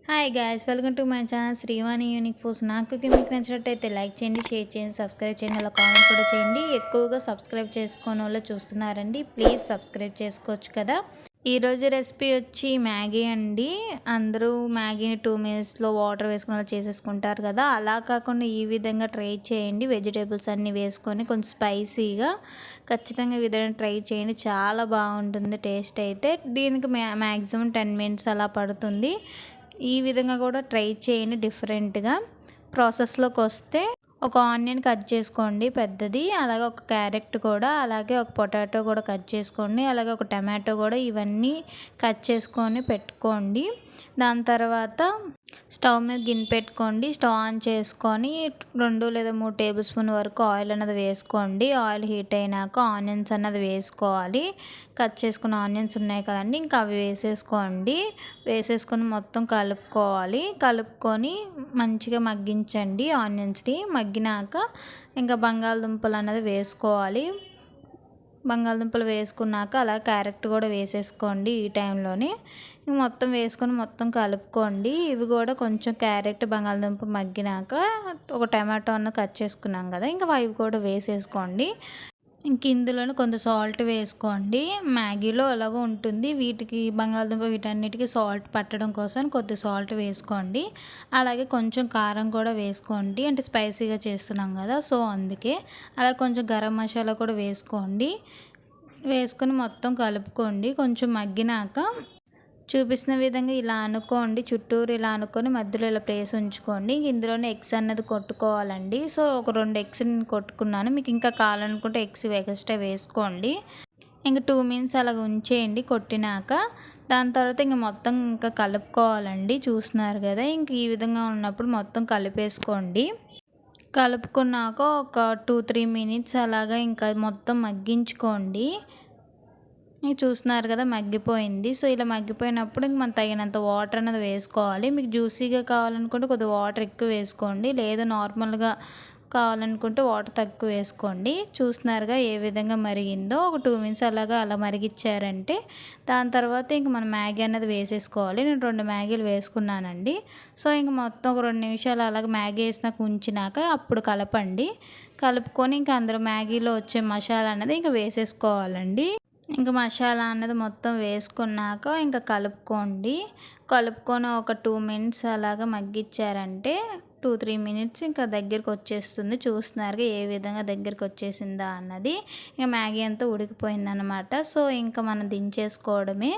Hi guys, welcome to my channel Srivani unique foods. నాకు మీకు నచ్చినట్టయితే లైక్ చేయండి, షేర్ చేయండి, సబ్స్క్రైబ్ చేయండి, అలా కామెంట్ కూడా చేయండి. ఎక్కువగా సబ్స్క్రైబ్ చేసుకోని వాళ్ళు చూస్తున్నారండి, ప్లీజ్ సబ్స్క్రైబ్ చేసుకోవచ్చు కదా. ఈరోజు రెసిపీ వచ్చి మ్యాగీ అండి. అందరూ మ్యాగీని 2 మినిట్స్లో వాటర్ వేసుకుని చేసేసుకుంటారు కదా, అలా కాకుండా ఈ విధంగా ట్రై చేయండి. వెజిటేబుల్స్ అన్నీ వేసుకొని కొంచెం స్పైసీగా ఖచ్చితంగా ఈ విధంగా ట్రై చేయండి, చాలా బాగుంటుంది టేస్ట్ అయితే. దీనికి మ్యాక్సిమం 10 మినిట్స్ అలా పడుతుంది. ఈ విధంగా కూడా ట్రై చేయండి డిఫరెంట్గా. ప్రాసెస్లోకి వస్తే ఒక ఆనియన్ కట్ చేసుకోండి పెద్దది, అలాగే ఒక క్యారెట్ కూడా, అలాగే ఒక పొటాటో కూడా కట్ చేసుకోండి, అలాగే ఒక టమాటో కూడా, ఇవన్నీ కట్ చేసుకొని పెట్టుకోండి. దాని తర్వాత స్టవ్ మీద గిన్నె పెట్టుకోండి. స్టవ్ ఆన్ చేసుకొని 2 లేదా 3 టేబుల్ స్పూన్ వరకు ఆయిల్ అన్నది వేసుకోండి. ఆయిల్ హీట్ అయినాక ఆనియన్స్ అన్నది వేసుకోవాలి. కట్ చేసుకున్న ఆనియన్స్ ఉన్నాయి కదండి, ఇంకా అవి వేసేసుకోండి. వేసేసుకొని మొత్తం కలుపుకోవాలి. కలుపుకొని మంచిగా మగ్గించండి ఆనియన్స్ని. మగ్గినాక ఇంకా బంగాళదుంపలు అన్నది వేసుకోవాలి. బంగాళదుంపలు వేసుకున్నాక అలా క్యారెట్ కూడా వేసేసుకోండి ఈ టైంలోనే. మొత్తం వేసుకొని మొత్తం కలుపుకోండి. ఇవి కూడా కొంచెం క్యారెట్ బంగాళదుంప మగ్గినాక ఒక టమాటో అన్న కట్ చేసుకున్నాం కదా, ఇంకా అవి కూడా వేసేసుకోండి. ఇంక ఇందులోనే కొంత సాల్ట్ వేసుకోండి. మ్యాగీలో ఎలాగో ఉంటుంది, వీటికి బంగాళదుంప వీటన్నిటికీ సాల్ట్ పట్టడం కోసం కొద్ది సాల్ట్ వేసుకోండి. అలాగే కొంచెం కారం కూడా వేసుకోండి, అంటే స్పైసీగా చేస్తున్నాం కదా సో అందుకే. అలాగే కొంచెం గరం మసాలా కూడా వేసుకోండి. వేసుకొని మొత్తం కలుపుకోండి. కొంచెం మగ్గినాక చూపిస్తున్న విధంగా ఇలా అనుకోండి, చుట్టూరు ఇలా అనుకొని మధ్యలో ఇలా ప్లేస్ ఉంచుకోండి. ఇందులోనే ఎగ్స్ అన్నది కొట్టుకోవాలండి. సో ఒక 2 ఎగ్స్ నేను కొట్టుకున్నాను, మీకు ఇంకా కావాలనుకుంటే ఎగ్స్ ఎక్స్ట్రా వేసుకోండి. ఇంకా 2 మినిట్స్ అలాగ ఉంచేయండి కొట్టినాక. దాని తర్వాత ఇంక మొత్తం ఇంకా కలుపుకోవాలండి. చూస్తున్నారు కదా, ఇంక ఈ విధంగా ఉన్నప్పుడు మొత్తం కలిపేసుకోండి. కలుపుకున్నాక ఒక 2-3 మినిట్స్ అలాగా ఇంకా మొత్తం మగ్గించుకోండి. చూస్తున్నారు కదా, మగ్గిపోయింది. సో ఇలా మగ్గిపోయినప్పుడు ఇంక మనం తగినంత వాటర్ అనేది వేసుకోవాలి. మీకు జ్యూసీగా కావాలనుకుంటే కొద్దిగా వాటర్ ఎక్కువ వేసుకోండి, లేదు నార్మల్గా కావాలనుకుంటే వాటర్ తక్కువ వేసుకోండి. చూస్తున్నారుగా ఏ విధంగా మరిగిందో. ఒక 2 మినిట్స్ అలా మరిగిచ్చారంటే దాని తర్వాత ఇంక మనం మ్యాగీ అనేది వేసేసుకోవాలి. నేను 2 మ్యాగీలు వేసుకున్నానండి. సో ఇంక మొత్తం ఒక 2 నిమిషాలు అలాగ మ్యాగీ వేసినాక ఉంచినాక అప్పుడు కలపండి. కలుపుకొని ఇంకా అందులో మ్యాగీలో వచ్చే మసాలా అనేది ఇంకా వేసేసుకోవాలండి. ఇంకా మసాలా అన్నది మొత్తం వేసుకున్నాక ఇంకా కలుపుకోండి. కలుపుకొని ఒక 2 మినిట్స్ అలాగా మగ్గిచ్చారంటే 2-3 మినిట్స్ ఇంకా దగ్గరికి వచ్చేస్తుంది. చూస్తున్నారుగా ఏ విధంగా దగ్గరికి వచ్చేసిందా అన్నది. ఇంకా మ్యాగీ అంతా ఉడికిపోయిందనమాట. సో ఇంకా మనం దించేసుకోవడమే.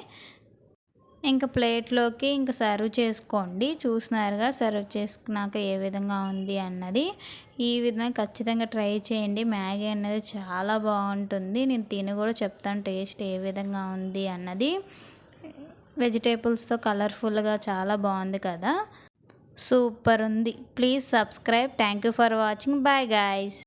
ఇంకా ప్లేట్లోకి ఇంకా సర్వ్ చేసుకోండి. చూస్తున్నారుగా సర్వ్ చేసుకున్నాక ఏ విధంగా ఉంది అన్నది. ఈ విధంగా ఖచ్చితంగా ట్రై చేయండి. మ్యాగీ అనేది చాలా బాగుంటుంది. నేను తిని కూడా చెప్తాను టేస్ట్ ఏ విధంగా ఉంది అన్నది. వెజిటేబుల్స్తో కలర్ఫుల్గా చాలా బాగుంది కదా, సూపర్ ఉంది. Please subscribe. Thank you for watching. Bye guys.